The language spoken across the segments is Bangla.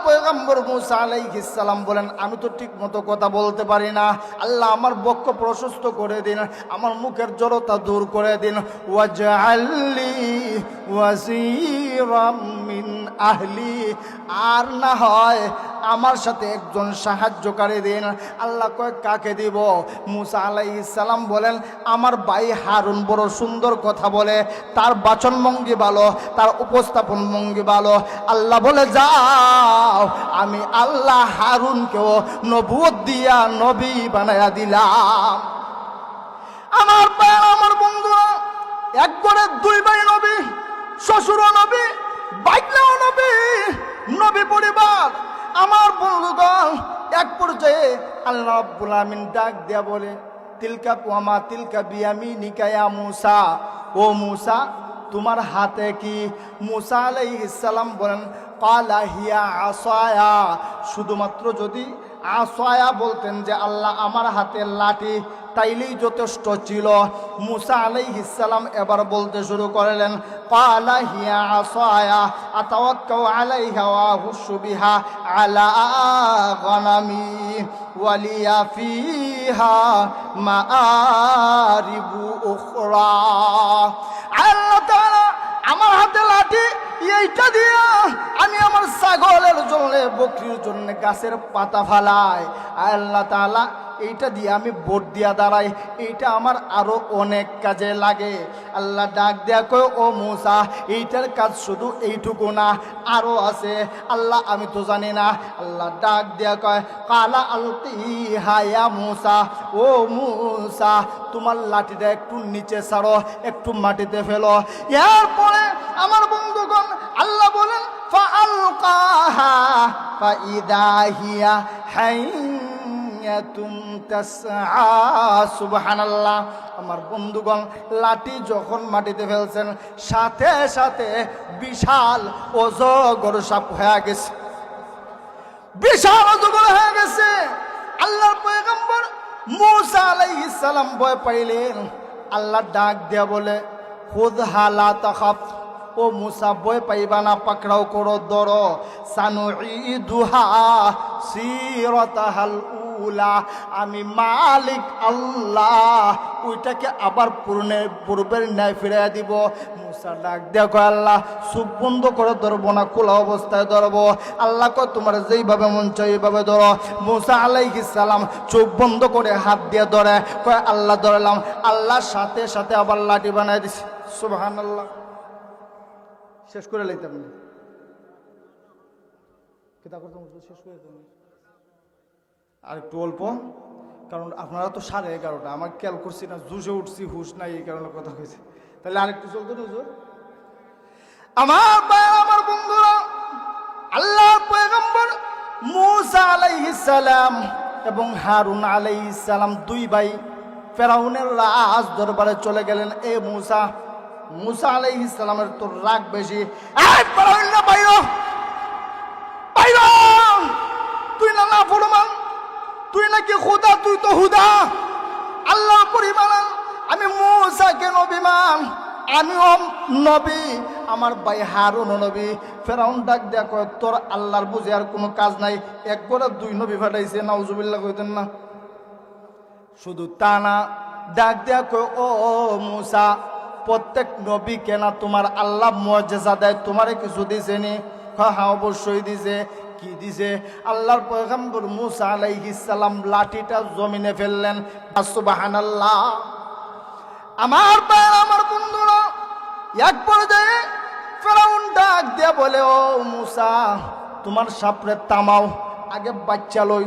পয়গম্বর মুসা আলাইহিস সালাম বলেন, আমি তো ঠিক মতো কথা বলতে পারি না, আল্লাহ আমার বক্ষ প্রশস্ত করে দিন, আমার মুখের জড়তা দূর করে দিন। ওয়াজআললি ওয়াজিরাম মিন আহলি, আর না হয় আমার সাথে একজন সাহায্যকারী দিন। আল্লাহ কয়, কাকে দিব? মুসা আলাইহিস সালাম বলেন, আমার ভাই হারুন বড় সুন্দর কথা বলে, তার বাচন ভঙ্গি ভালো, তার উপস্থাপন ভঙ্গি ভালো। আল্লাহ বলে, যাও, আমি আল্লাহ হারুনকেও নবুয়ত দিয়া নবী বানায়া দিলাম। আমার ভাই, আমার বন্ধুরা, এক ঘরে দুই ভাই নবী, শ্বশুরও নবী, বাইকলাও নবী, নবী পরিবার। আমার বন্ধুগণ, এক পর্যায়ে আল্লাহ রাব্বুল আমিন ডাক দিয়া বলে, তিলকা ওয়ামা তিলকা বিয়ামিনিকা ইয়া মূসা, ও মূসা তোমার হাতে কি? মূসা আলাইহিস সালাম বলেন, ক্বালা হিয়া আসায়া, শুধুমাত্র যদি আসায়া বলতেন যে আল্লাহ আমার হাতে লাঠি, তাইলেই যথেষ্ট ছিল। মূসা আলাইহিস সালাম এবার বলতে শুরু করলেন, ক্বালা হিয়া আসায়া আতাওয়াক্কাউ আলাইহা ওয়া আহুশু বিহা আলা গনামি ওয়ালিয়া ফিহা মাআরিবু উখরা। আল্লাহ তাআলা আমার হাতে লাঠি, এইটা দিয়া আমি আমার ছাগলের জন্য, বকরির জন্য গাছের পাতা ফালাই। আল্লাহ তাআলা এইটা দিয়ে আমি বোট দিয়া দাঁড়াই, এইটা আমার আরো অনেক কাজে লাগে। আল্লাহ ডাক দেয়া কয়, ও মূসা, এইটার কাজ শুধু এইটুকু না, আরো আছে। আল্লাহ আমি তো জানি না। আল্লাহ ডাক দেয়া কয়, কালা আলকিহা ইয়া মূসা, ও মূসা তোমার লাঠিটা একটু নিচে ছাড়ো, একটু মাটিতে ফেলো। এরপরে আমার বন্ধুগণ, আল্লাহ বলেন, ফাআলকাহা ফাইদা হিয়া হাইয়াতুন তাসআ। সুবহানাল্লাহ। আমার বন্ধুগণ, লাঠি যখন মাটিতে ফেলছেন, সাথে সাথে বিশাল অজগর সাপ হয়ে গেছে, বিশাল অজগর হয়ে গেছে। আল্লাহর পয়গম্বর মূসা আলাইহিস সালাম ভয় পাইলেন। আল্লাহ ডাক দিয়া বলে, খুযহা লা তাখাফ, ও মূসা ভয় পাইবা না, পাকড়াও করো, ধরো। সানুঈদুহা সিরাতাহাল উলা, আমি মালিক আল্লাহ ওইটাকে আবার পূর্বের ন্যায় ফিরিয়ে দিব। মূসা ডাক দেয়া কয়, আল্লাহ চোখ বন্ধ করে ধরবো না, খোলা অবস্থায় ধরবো। আল্লাহ কয়, তোমার যেইভাবে মন চাই এইভাবে ধরো। মূসা আলাইহিস সালাম চোখ বন্ধ করে হাত দিয়ে ধরে, কয় আল্লাহ ধরলাম। আল্লাহর সাথে সাথে আবার লাঠি বানাই দিছে। সুবহানাল্লাহ। শেষ করে লাইতাম না, শেষ করে আর একটু অল্প, কারণ আপনারা তো 11:30, আমার খেয়াল করছি না, জুসে উঠছি, হুশ নাই, এই কারণে কথা হয়েছে। তাহলে আরেকটু চলতো না হুজুর? আমার ভাই, আমার বন্ধুরা, আল্লাহর পয়গম্বর মূসা আলাইহিস সালাম এবং হারুন আলাইহিস সালাম দুই ভাই ফেরাউনের রাজ দরবারে চলে গেলেন। এ মূসা, মূসা আলাইহিস সালামের তো রাগ বেশি। এই ফেরাউন না, বাইরো বাইরো, তুই না নাফরমান, তুই নাকি খোদা, তুই তো হুদা, আল্লাহ পরিমাণ। আমি মূসাকে নবী মান, আমিও নবী, আমার ভাই হারুনও নবী। ফেরাউন ডাক দেয়া কয়, তোর আল্লাহর বুঝে আর কোনো কাজ নাই, একবারে দুই নবী পাঠাইছে, নাউজুবিল্লাহ কইতেন না। শুধু তা না, ডাক দেয়া কয়, ও মূসা, প্রত্যেক নবী কেনা তোমার আল্লাহ মুআজিজা দেয়, তোমারে কিছু দিছেনি? হ্যাঁ, অবশ্যই দিছে। কি দিছে? আল্লাহর পয়গম্বর মূসা আলাইহিস সালাম লাঠিটা জমিনে ফেললেন। সুবহানাল্লাহ। আমার ভাই, আমার বন্ধুরা, এক পর্যায়ে ফেরাউন ডাক দিয়া বলে, ও মূসা, তোমার সাপরে তামাও, আগে বাচ্চা লই,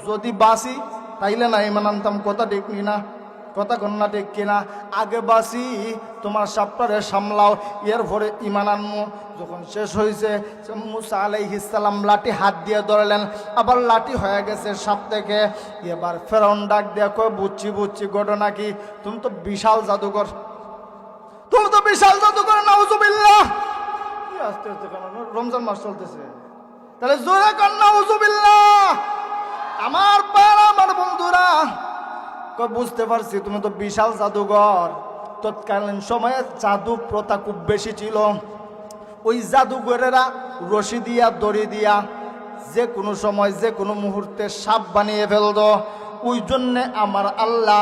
যদি বাসি তাইলে না ইমান আনতাম। কথা ঠিক নি না? কথা কন্যা ঠিক কিনা? আগে বাসি, তোমার সাপটারে সামলাও, এরপরে ইমান আনমু। যখন শেষ হয়েছে, মূসা আলাইহিস সালাম লাঠি হাত দিয়ে ধরলেন, আবার লাঠি হয়ে গেছে সাপ থেকে। এবার ফেরাউন ডাক দিয়ে কয়, বুঝছি বুঝছি, ঘটনা কি? তুমি তো বিশাল জাদুকর, তুমি তো বিশাল জাদুকর, নাউজুবিল্লাহ। কি আস্তে আস্তে, কারণ রমজান মাস চলতেছে, তাহলে জোরে কর নাউজুবিল্লাহ। আমার পাড়া, আমার বন্ধুরা, বুঝতে পারছি তুমি তো বিশাল জাদুঘর। তৎকালীন সময়ে জাদু প্রথা খুব বেশি ছিল। ওই জাদুঘরেরা রশি দিয়া, দড়ি দিয়া যে কোনো সময় যে কোনো মুহূর্তে সাপ বানিয়ে ফেলতো। ওই জন্যে আমার আল্লাহ